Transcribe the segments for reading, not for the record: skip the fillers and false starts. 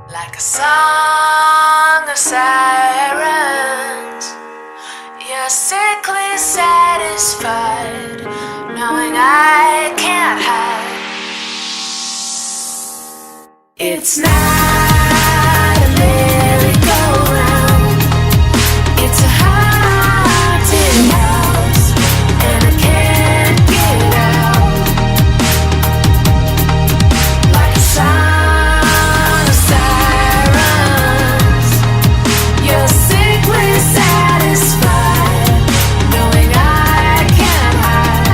Like a song of sirens, you're sickly satisfied, knowing I can't hide. It's not a merry-go-round, it's a haunted house, and I can't get out. Like a song of sirens, you're sickly satisfied, knowing I can't hide.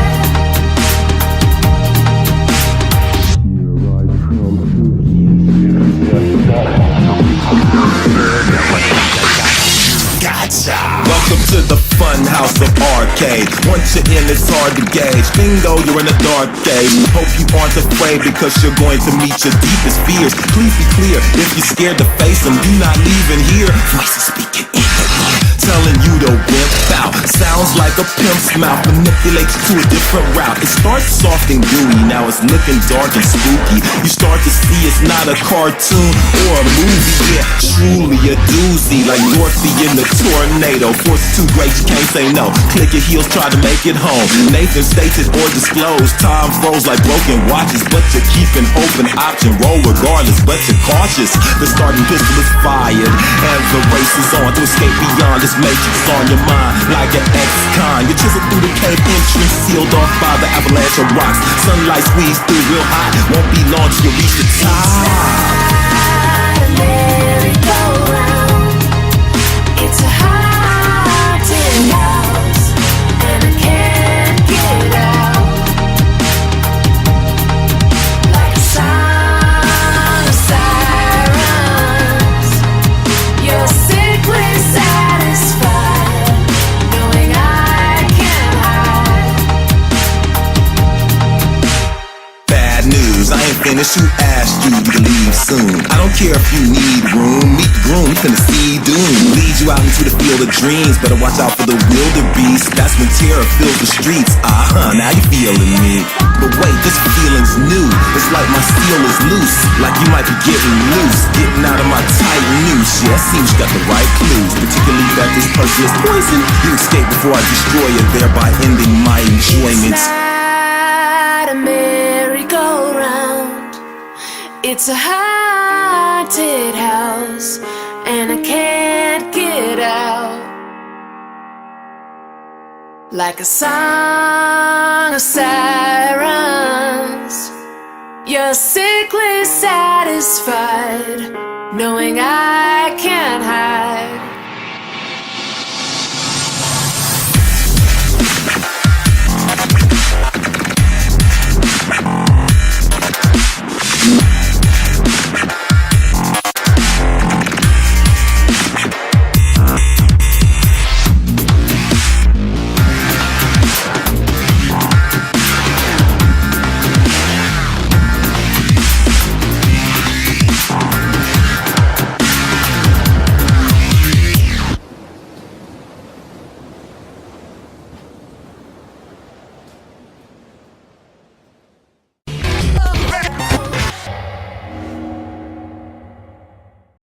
Gotcha. Welcome to the fun house of arcade. Once you're in, it's hard to gauge. Bingo, you're in a dark age. Hope you aren't afraid because you're going to meet your deepest fears. Please be clear, if you're scared to face them, do not leave in here. Voices speaking in your ear, telling you to whip out. Sounds like a pimp's mouth manipulates you to a different route. It starts soft and gooey, now it's looking dark and spooky. You start to see it's not a cartoon or a movie. Yeah, truly a doozy, like Dorothy in the tornado. Force too great, you can't say no. Click your heels, try to make it home. Nathan stated or disclosed. Time froze like broken watches, but you keep an open option. Roll regardless, but you're cautious. The starting pistol is fired, and the race is on to escape beyond this matrix on your mind. Like an ex-con, you chisel through the cave entrance, sealed off by the avalanche of rocks. Sunlight squeezed through real hot, won't be long till you reach the top. It's a haunted house, and I can't get out. Like a song of sirens, you're sickly satisfied, knowing I can't hide. Bad news, I ain't finished, who asked you to leave soon? I don't care if you need room, meet the groom, we finna see doom. Lead you out into the field of dreams, better watch out for the wildebeest. That's when terror fills the streets, now you feeling me. But wait, this feeling's new, it's like my steel is loose, like you might be getting loose, getting out of my tight noose. Yeah, it seems you got the right clues, particularly that this person is poison. You escape before I destroy you, thereby ending my enjoyment. It's not a merry-go-round, it's a haunted house, and I can't get out. Like a song of sirens, you're sickly satisfied, knowing I can't hide.